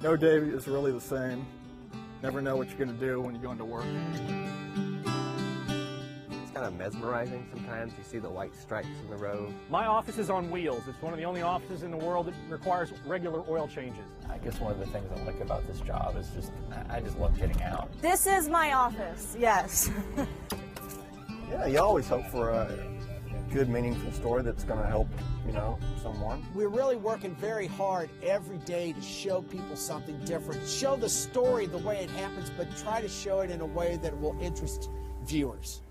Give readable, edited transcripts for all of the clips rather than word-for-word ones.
No day is really the same. Never know what you're going to do when you go into work. It's kind of mesmerizing sometimes. You see the white stripes in the road. My office is on wheels. It's one of the only offices in the world that requires regular oil changes. I guess one of the things I like about this job is I just love getting out. This is my office, yes. Yeah, you always hope for a good, meaningful story that's going to help, someone. We're really working very hard every day to show people something different. Show the story the way it happens, but try to show it in a way that will interest viewers.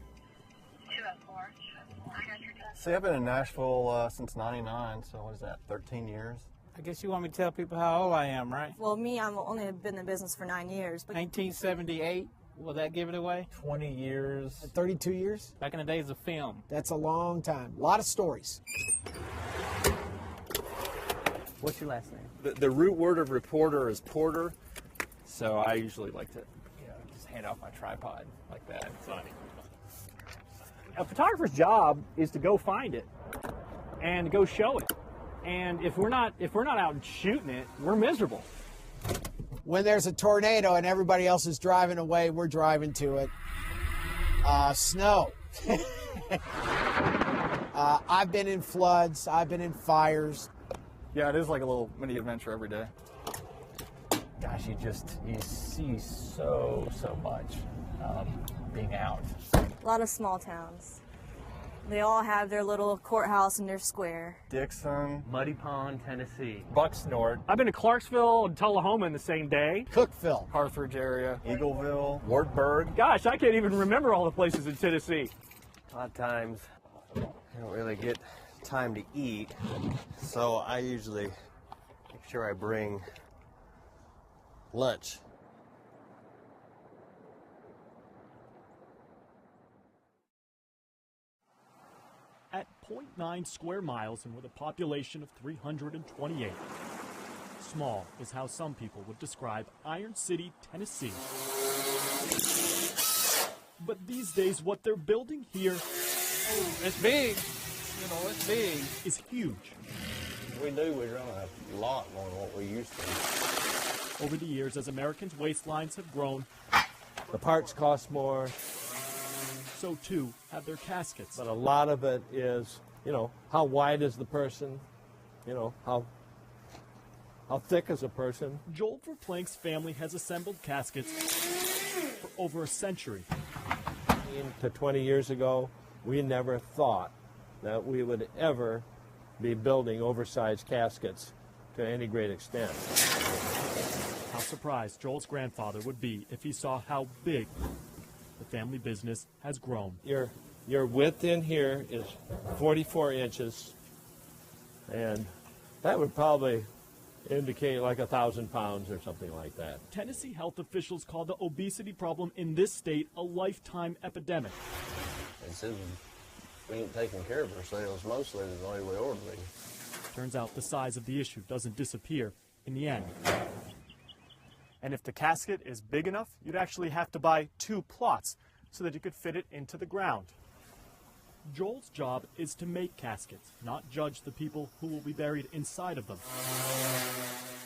See, I've been in Nashville since '99, so what is that, 13 years? I guess you want me to tell people how old I am, right? Well, me, I've only been in business for 9 years. But 1978, will that give it away? 20 years. 32 years? Back in the days of film. That's a long time. A lot of stories. What's your last name? The root word of reporter is porter, so I usually like to just hand off my tripod like that. A photographer's job is to go find it and go show it. And if we're not out shooting it, we're miserable. When there's a tornado and everybody else is driving away, we're driving to it. Snow. I've been in floods. I've been in fires. Yeah, it is like a little mini adventure every day. Gosh, you see so much being out. a lot of small towns. They all have their little courthouse and their square. Dixon. Muddy Pond, Tennessee. Bucksnort. I've been to Clarksville and Tullahoma in the same day. Cookeville. Hartford area. Eagleville. Wartburg. Gosh, I can't even remember all the places in Tennessee. A lot of times, I don't really get time to eat, so I usually make sure I bring lunch. At 0.9 square miles and with a population of 328, small is how some people would describe Iron City, Tennessee. But these days, what they're building here It's big. It's big. is huge. We knew we were going to have a lot more than what we used to. Over the years, as Americans' waistlines have grown, The parts cost more, so too have their caskets. but a lot of it is, how wide is the person? How thick is a person? Joel Verplank's family has assembled caskets for over a century. To 20 years ago, we never thought that we would ever be building oversized caskets to any great extent. How surprised Joel's grandfather would be if he saw how big the family business has grown. Your width in here is 44 inches, and that would probably indicate like 1,000 pounds or something like that. Tennessee health officials call the obesity problem in this state a lifetime epidemic. They said we ain't taking care of ourselves mostly the way we ought to be. Turns out the size of the issue doesn't disappear in the end. And if the casket is big enough, you'd actually have to buy 2 plots so that you could fit it into the ground. Joel's job is to make caskets, not judge the people who will be buried inside of them.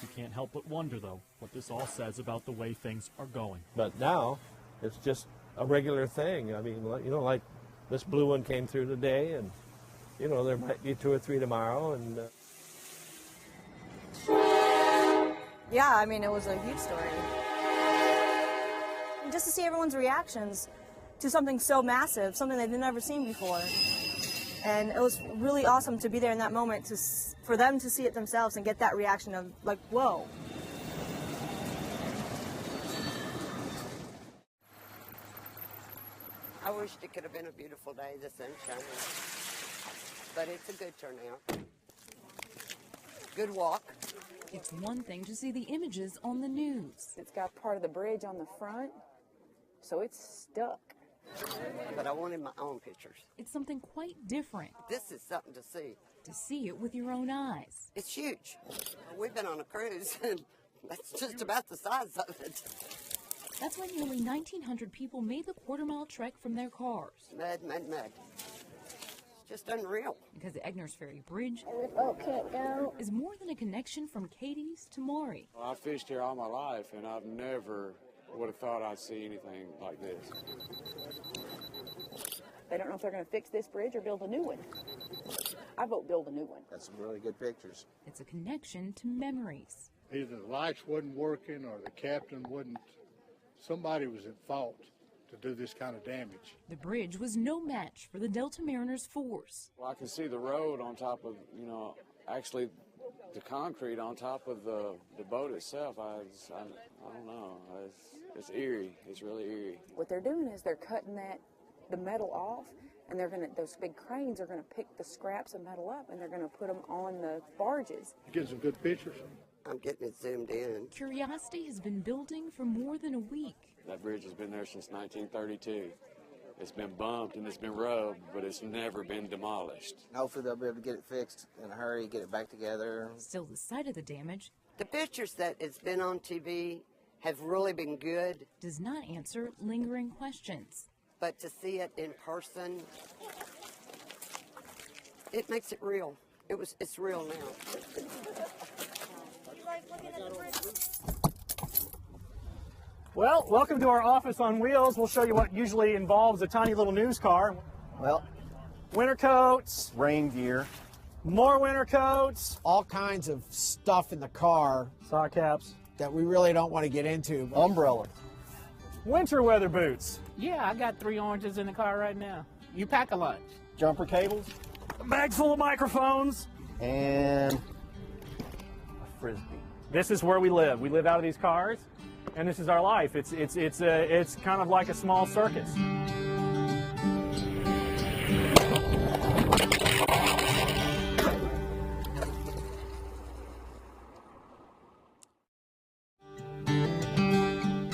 You can't help but wonder, though, what this all says about the way things are going. But now, it's just a regular thing. I mean, like this blue one came through today, and, there might be 2 or 3 tomorrow, and... Yeah, I mean, it was a huge story. And just to see everyone's reactions to something so massive, something they've never seen before. And it was really awesome to be there in that moment, for them to see it themselves and get that reaction of, like, whoa. I wished it could have been a beautiful day, the sun shining. But it's a good turnout. Good walk. It's one thing to see the images on the news. It's got part of the bridge on the front, so it's stuck. But I wanted my own pictures. It's something quite different. This is something to see. To see it with your own eyes. It's huge. We've been on a cruise, and that's just about the size of it. That's why nearly 1,900 people made the quarter-mile trek from their cars. Mud, mud, mud. just unreal. Because the Egner's Ferry Bridge The boat can't go. is more than a connection from Katie's to Maury. Well, I fished here all my life, and I've never would have thought I'd see anything like this. They don't know if they're going to fix this bridge or build a new one. I vote build a new one. That's some really good pictures. It's a connection to memories. Either the lights wasn't working or the captain wouldn't. Somebody was at fault to do this kind of damage. The bridge was no match for the Delta Mariners' force. Well, I can see the road on top of, actually the concrete on top of the boat itself. I don't know. It's eerie. It's really eerie. What they're doing is they're cutting the metal off, and those big cranes are gonna pick the scraps of metal up, and they're gonna put them on the barges. You get some good pictures. I'm getting it zoomed in. Curiosity has been building for more than a week. That bridge has been there since 1932. It's been bumped and it's been rubbed, but it's never been demolished. Hopefully they'll be able to get it fixed in a hurry, get it back together. Still, the site of the damage, The pictures that it's been on TV have really been good. Does not answer lingering questions. But to see it in person, it makes it real. It's real now. Well, welcome to our office on wheels. We'll show you what usually involves a tiny little news car. Well, winter coats, rain gear, more winter coats, all kinds of stuff in the car. Sock caps. That we really don't want to get into. Umbrellas. Winter weather boots. Yeah, I got 3 oranges in the car right now. You pack a lunch. Jumper cables. A bag full of microphones. And a Frisbee. This is where we live. We live out of these cars, and this is our life. It's kind of like a small circus.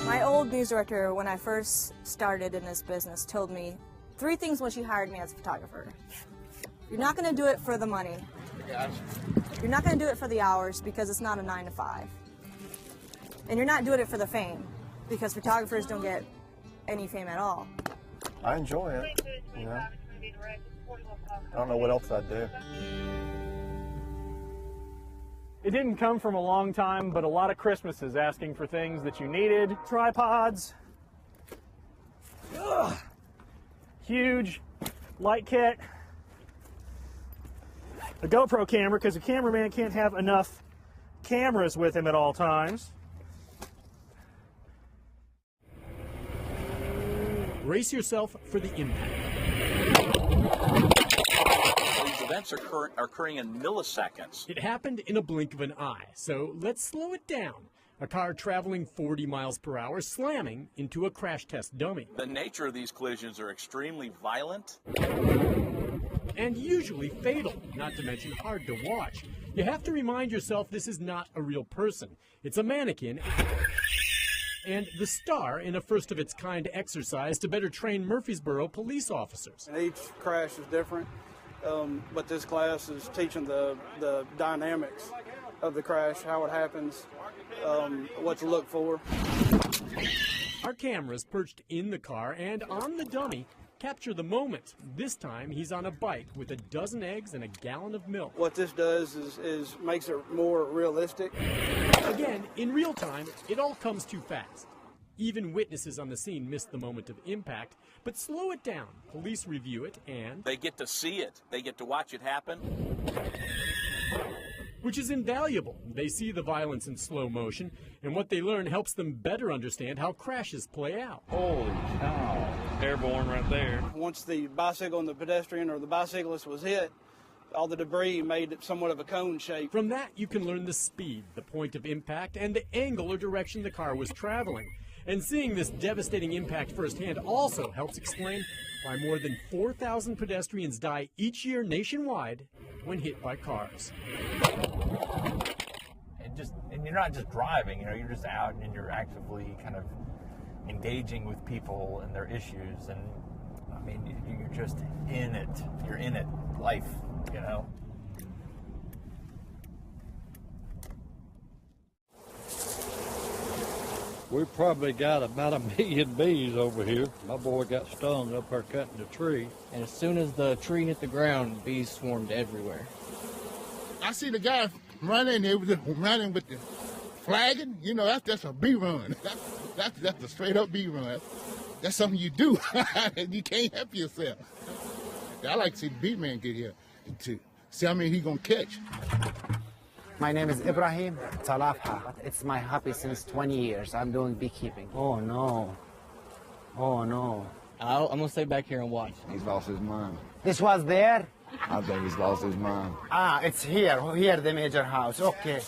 My old news director, when I first started in this business, told me 3 things when she hired me as a photographer. You're not going to do it for the money. You're not going to do it for the hours because it's not a 9 to 5. And you're not doing it for the fame because photographers don't get any fame at all. I enjoy it, you know. I don't know what else I'd do. It didn't come from a long time, but a lot of Christmases asking for things that you needed. Tripods. Ugh. Huge light kit. A GoPro camera, because a cameraman can't have enough cameras with him at all times. Brace yourself for the impact. These events are occurring in milliseconds. It happened in a blink of an eye, so let's slow it down. A car traveling 40 miles per hour slamming into a crash test dummy. The nature of these collisions are extremely violent. And usually fatal, not to mention hard to watch. You have to remind yourself this is not a real person. It's a mannequin and the star in a first-of-its-kind exercise to better train Murfreesboro police officers. And each crash is different, but this class is teaching the dynamics of the crash, how it happens, what to look for. Our cameras perched in the car and on the dummy capture the moment. This time he's on a bike with a dozen eggs and a gallon of milk. What this does is makes it more realistic. Again, in real time, it all comes too fast. Even witnesses on the scene miss the moment of impact, but slow it down. Police review it and They get to see it. They get to watch it happen. which is invaluable. They see the violence in slow motion, and what they learn helps them better understand how crashes play out. Holy cow. Airborne right there. Once the bicycle and the pedestrian or the bicyclist was hit, all the debris made it somewhat of a cone shape. From that, you can learn the speed, the point of impact, and the angle or direction the car was traveling. And seeing this devastating impact firsthand also helps explain why more than 4,000 pedestrians die each year nationwide when hit by cars. And you're not just driving, you're just out and you're actively kind of engaging with people and their issues, and I mean, you're just in it. You're in it, life, We probably got about 1 million bees over here. My boy got stung up there cutting the tree. And as soon as the tree hit the ground, bees swarmed everywhere. I see the guy running, they was running with the flagging. You know, that's a bee run. That's a straight up bee run. That's something you do. You can't help yourself. I like to see the bee man get here to see how many he gonna catch. My name is Ibrahim Talafha. It's my hobby since 20 years. I'm doing beekeeping. Oh no. Oh no. I'm gonna stay back here and watch. He's lost his mind. This was there? I think he's lost his mind. Ah, it's here. Here, the major house. Okay.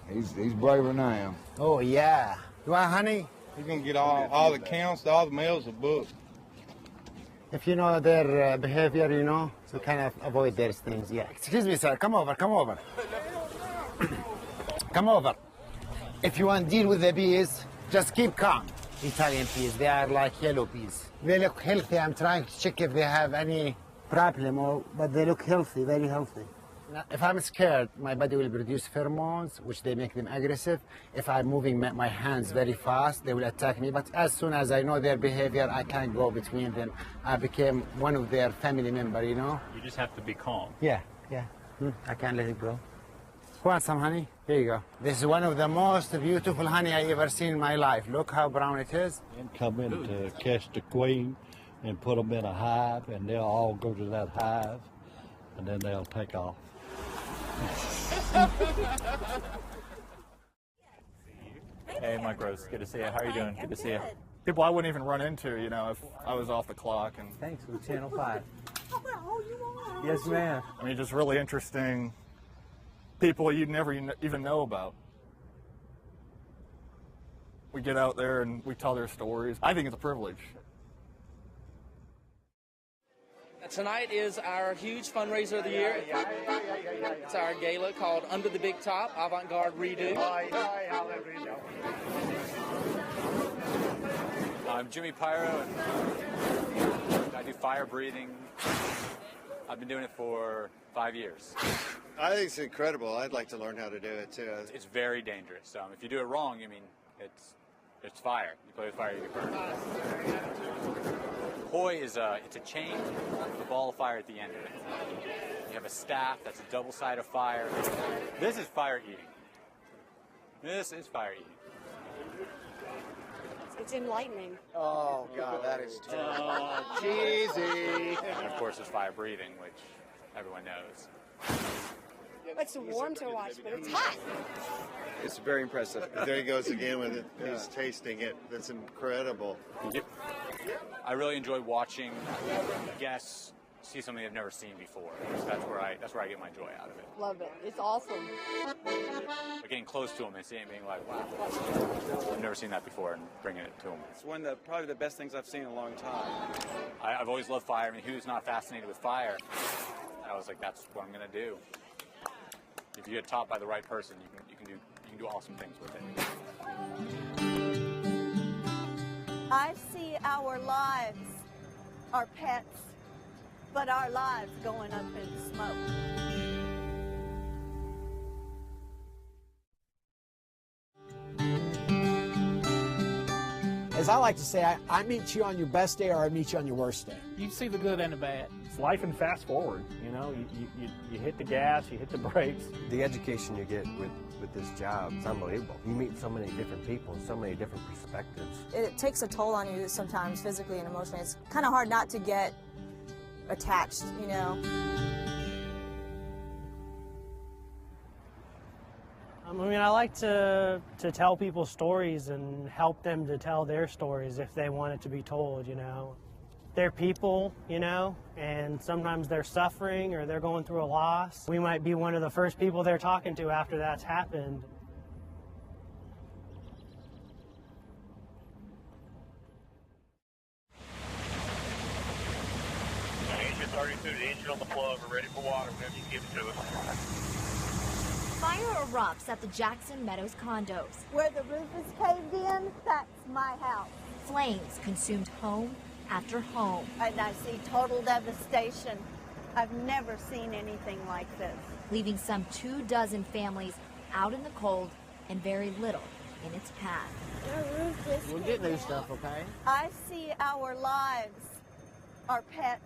He's braver than I am. Oh yeah. You want honey? He's gonna get all the counts, all the males are booked. If you know their behavior, you know, so kind of avoid those things. Yeah. Excuse me, sir. Come over. Come over. Come over. If you want to deal with the bees, just keep calm. Italian bees, they are like yellow bees. They look healthy. I'm trying to check if they have any problem, but they look healthy, very healthy. Now, if I'm scared, my body will produce pheromones, which they make them aggressive. If I'm moving my hands very fast, they will attack me. But as soon as I know their behavior, I can't go between them. I became one of their family member, you know? You just have to be calm. Yeah. I can't let it go. Want some honey? Here you go. This is one of the most beautiful honey I ever seen in my life. Look how brown it is. And come in to catch the queen and put them in a hive, and they'll all go to that hive, and then they'll take off. Hey, Mike Rose, good to see you. How are you doing? Good to see you. People I wouldn't even run into, you know, if I was off the clock. And thanks for Channel 5. Yes, ma'am. I mean, just really interesting people you'd never even know about. We get out there and we tell their stories. I think it's a privilege. Tonight is our huge fundraiser of the year. It's our gala called Under the Big Top, Avant-Garde Redo. I'm Jimmy Pyro, and I do fire breathing. I've been doing it for 5 years. I think it's incredible. I'd like to learn how to do it too. It's very dangerous. If you do it wrong, it's fire. You play with fire, you get burned. Hoi is it's a chain with a ball of fire at the end of it. You have a staff that's a double side of fire. This is fire eating. This is fire eating. It's enlightening. Oh, God, that is terrible. Cheesy. And of course, it's fire breathing, which everyone knows. It's warm to watch, but it's hot. It's very impressive. There he goes again with it. He's tasting it. That's incredible. I really enjoy watching guests see something they've never seen before. That's where I get my joy out of it. Love it. It's awesome. But getting close to them and seeing it being like, wow, I've never seen that before, and bringing it to them. It's one of probably the best things I've seen in a long time. I've always loved fire. I mean, who's not fascinated with fire? And I was like, that's what I'm going to do. If you get taught by the right person, you can do awesome things with it. I see our lives, our pets, but our lives going up in smoke. As I like to say, I meet you on your best day or I meet you on your worst day. You see the good and the bad. It's life and fast forward. You know, you hit the gas, you hit the brakes. The education you get with this job is unbelievable. You meet so many different people and so many different perspectives. It takes a toll on you sometimes, physically and emotionally. It's kind of hard not to get attached, you know. I mean, I like to tell people stories and help them to tell their stories if they want it to be told, you know. They're people, you know, and sometimes they're suffering or they're going through a loss. We might be one of the first people they're talking to after that's happened. Engine 32, the engine on the plug, we're ready for water whenever you give it to us. Fire erupts at the Jackson Meadows condos. Where the roof is caved in, that's my house. Flames consumed home after home. And I see total devastation. I've never seen anything like this. Leaving some 24 families out in the cold and very little in its path. We'll get new stuff, okay? I see our lives, our pets,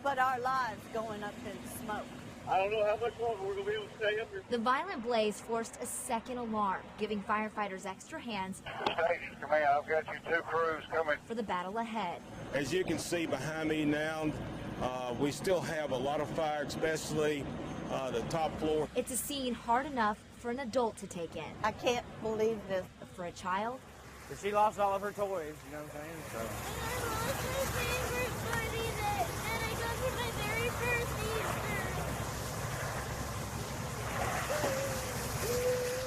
but our lives going up in smoke. I don't know how much longer we're going to be able to stay up here. The violent blaze forced a second alarm, giving firefighters extra hands Station command, I've got you 2 crews coming. for the battle ahead. As you can see behind me now, we still have a lot of fire, especially the top floor. It's a scene hard enough for an adult to take in. I can't believe this. But for a child, She lost all of her toys, you know what I'm saying? So.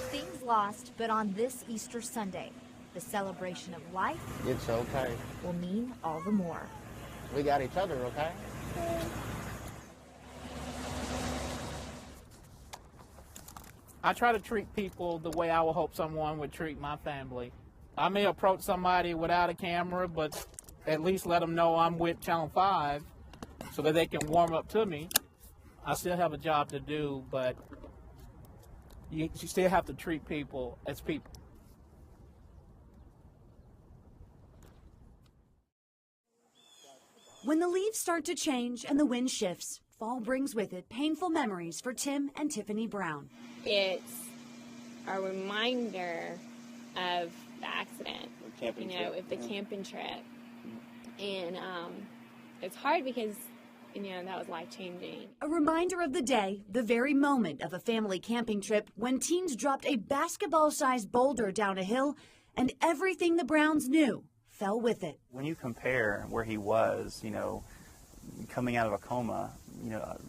things lost, but on this Easter Sunday, the celebration of life It's okay. will mean all the more. We got each other, okay? I try to treat people the way I would hope someone would treat my family. I may approach somebody without a camera, but at least let them know I'm with Channel 5 so that they can warm up to me. I still have a job to do, but you still have to treat people as people. When the leaves start to change and the wind shifts, fall brings with it painful memories for Tim and Tiffany Brown. It's a reminder of the accident, of the camping trip. And it's hard because, that was life-changing. A reminder of the day, the very moment of a family camping trip when teens dropped a basketball-sized boulder down a hill and everything the Browns knew fell with it. When you compare where he was, coming out of a coma,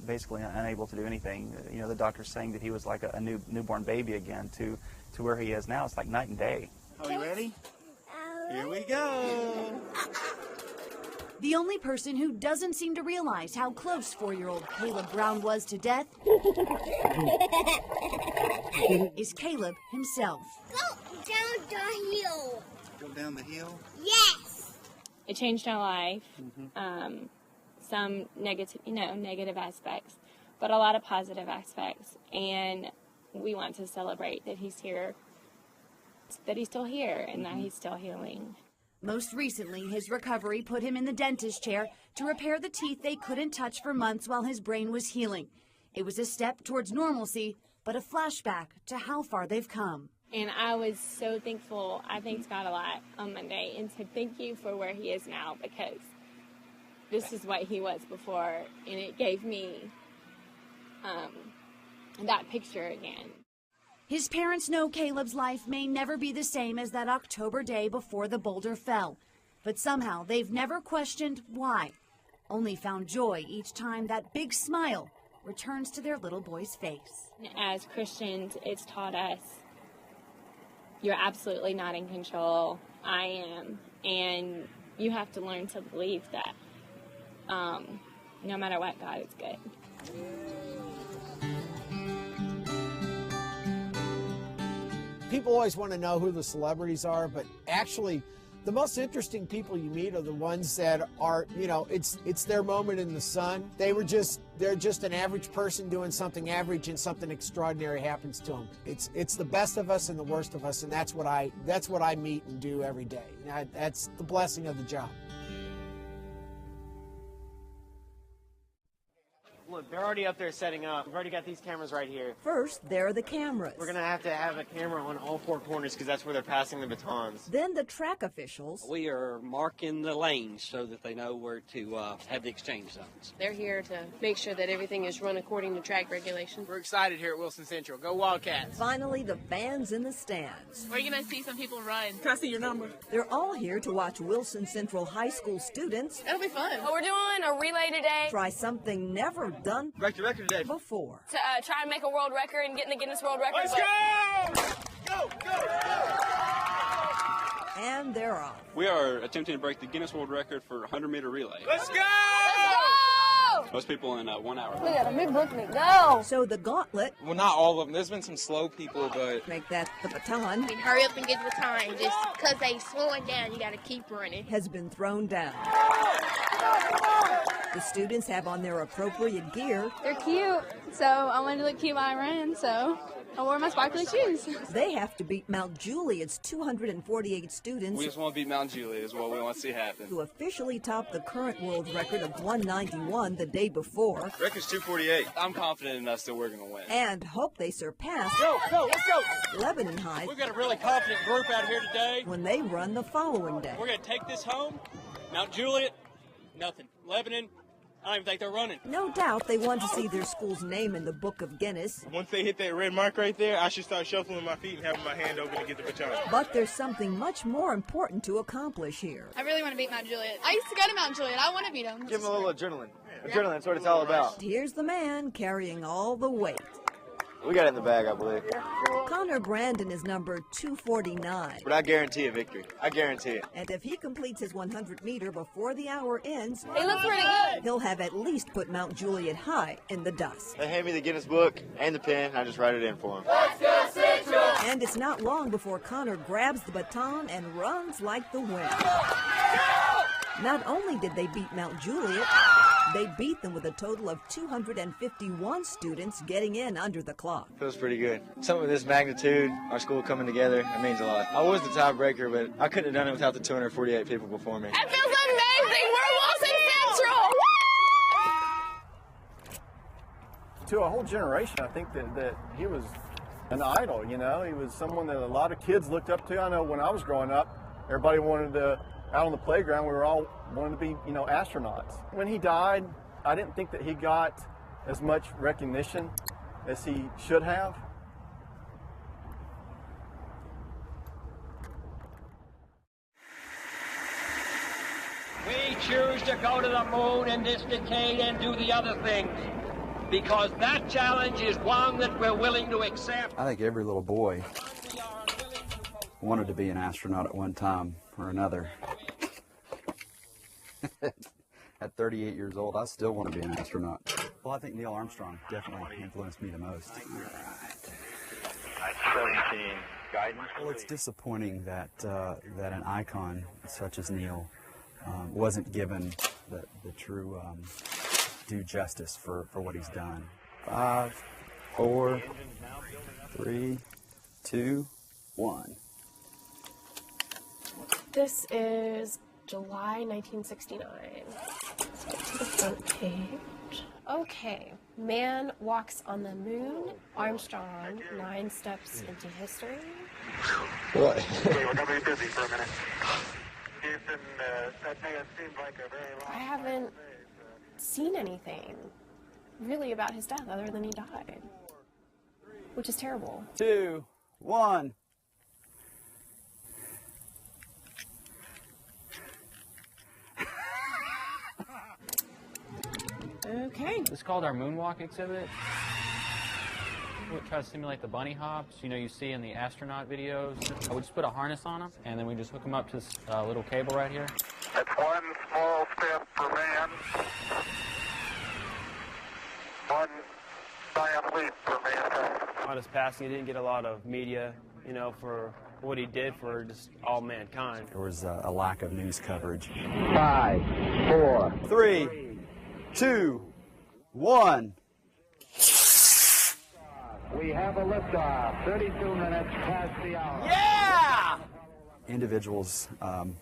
basically unable to do anything, the doctor's saying that he was like a newborn baby again to where he is now. It's like night and day. Are you ready? Here we go. The only person who doesn't seem to realize how close 4-year-old Caleb Brown was to death is Caleb himself. Go down the hill. Go down the hill? Yes. It changed our life. Some negative aspects, but a lot of positive aspects. And we want to celebrate that he's here, that he's still here, and that he's still healing. Most recently, his recovery put him in the dentist chair to repair the teeth they couldn't touch for months while his brain was healing. It was a step towards normalcy, but a flashback to how far they've come. And I was so thankful. I thanked God a lot on Monday and said thank you for where he is now, because this is what he was before, and it gave me that picture again. His parents know Caleb's life may never be the same as that October day before the boulder fell, but somehow they've never questioned why, only found joy each time that big smile returns to their little boy's face. As Christians, it's taught us you're absolutely not in control. I am, and you have to learn to believe that no matter what, God is good. People always want to know who the celebrities are, but actually the most interesting people you meet are the ones that are, it's their moment in the sun. They're just an average person doing something average, and something extraordinary happens to them. It's the best of us and the worst of us, and that's what I meet and do every day. That's the blessing of the job. Look, they're already up there setting up. We've already got these cameras right here. First, there are the cameras. We're going to have a camera on all 4 corners because that's where they're passing the batons. Then the track officials. We are marking the lanes so that they know where to have the exchange zones. They're here to make sure that everything is run according to track regulations. We're excited here at Wilson Central. Go Wildcats. Finally, the fans in the stands. We're going to see some people run. Can I see your number? They're all here to watch Wilson Central High School students. That'll be fun. We're doing a relay today. Try something never done before. To try and make a world record and get in the Guinness World Record. Let's go! Go, go, go! And they're off. We are attempting to break the Guinness World Record for 100-meter relay. Let's go! Let's go! Most people in 1 hour. Look at them, big Brooklyn, go! So the gauntlet. Well, not all of them. There's been some slow people, but... Make that the baton. I mean, hurry up and get the time. Just because they slow it down, you got to keep running. Has been thrown down. The students have on their appropriate gear. They're cute, so I wanted to look cute while I ran, so I wore my sparkly shoes. They have to beat Mount Juliet's 248 students. We just want to beat Mount Juliet is what we want to see happen. To officially top the current world record of 191 the day before. Record's 248. I'm confident in us that we're going to win. And hope they surpass let's go! Lebanon High. We've got a really confident group out here today. When they run the following day. We're going to take this home. Mount Juliet, nothing. Lebanon, I don't even think they're running. No doubt they want to see their school's name in the Book of Guinness. Once they hit that red mark right there, I should start shuffling my feet and having my hand open to get the baton. But there's something much more important to accomplish here. I really want to beat Mount Juliet. I used to go to Mount Juliet. I want to beat them. Give them a little adrenaline. Adrenaline, that's what it's all about. Here's the man carrying all the weight. We got it in the bag, I believe. Connor Brandon is number 249. But I guarantee a victory. I guarantee it. And if he completes his 100-meter before the hour ends, He looks pretty good. He'll have at least put Mount Juliet high in the dust. They hand me the Guinness book and the pen, and I just write it in for them. And it's not long before Connor grabs the baton and runs like the wind. Not only did they beat Mount Juliet, they beat them with a total of 251 students getting in under the clock. Feels pretty good. Something of this magnitude, our school coming together, it means a lot. I was the tiebreaker, but I couldn't have done it without the 248 people before me. That feels amazing. We're Wilson Central. To a whole generation, I think that he was an idol, you know. He was someone that a lot of kids looked up to. I know when I was growing up, everybody wanted to, out on the playground, we were all wanted to be, you know, astronauts. When he died, I didn't think that he got as much recognition as he should have. We choose to go to the moon in this decade and do the other things, because that challenge is one that we're willing to accept. I think every little boy wanted to be an astronaut at one time or another. At 38 years old, I still want to be an astronaut. Well, I think Neil Armstrong definitely influenced me the most. Well, it's disappointing that that an icon such as Neil wasn't given the true due justice for what he's done. 5, 4, 3, 2, 1. This is July 1969. Let's get to the front page. Okay, man walks on the moon. Armstrong, 9 steps into history. What? Okay, we're going to be busy for a minute. Houston, that day it seemed like a very long I haven't seen anything really about his death other than he died, which is terrible. 2, 1. Okay. This is called our moonwalk exhibit. We try to simulate the bunny hops, you know, you see in the astronaut videos. We just put a harness on them, and then we just hook them up to this little cable right here. That's one small step for man, one giant leap for mankind. On his passing, he didn't get a lot of media, you know, for what he did for just all mankind. There was a lack of news coverage. 5, 4, 3, 2, 1. We have a liftoff, 32 minutes past the hour. Yeah! Individuals,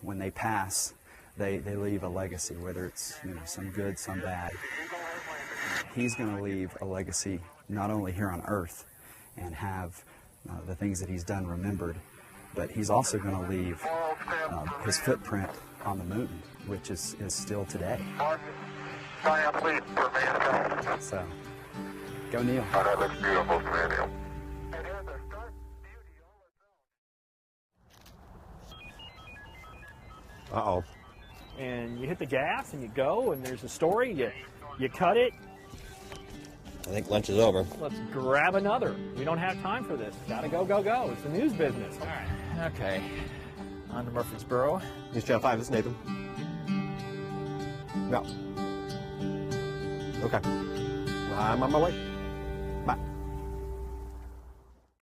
when they pass, they leave a legacy, whether it's, you know, some good, some bad. He's going to leave a legacy not only here on Earth and have the things that he's done remembered, but he's also going to leave his footprint on the moon, which is still today. One giant leap for mankind. So, go Neil. Oh, that looks beautiful, Neil. Uh-oh. And you hit the gas and you go, and there's a story, you cut it. I think lunch is over. Let's grab another. We don't have time for this. Gotta go, go, go. It's the news business. All right. Okay. On to Murfreesboro. News Channel 5, this is Nathan. No. Okay. I'm on my way.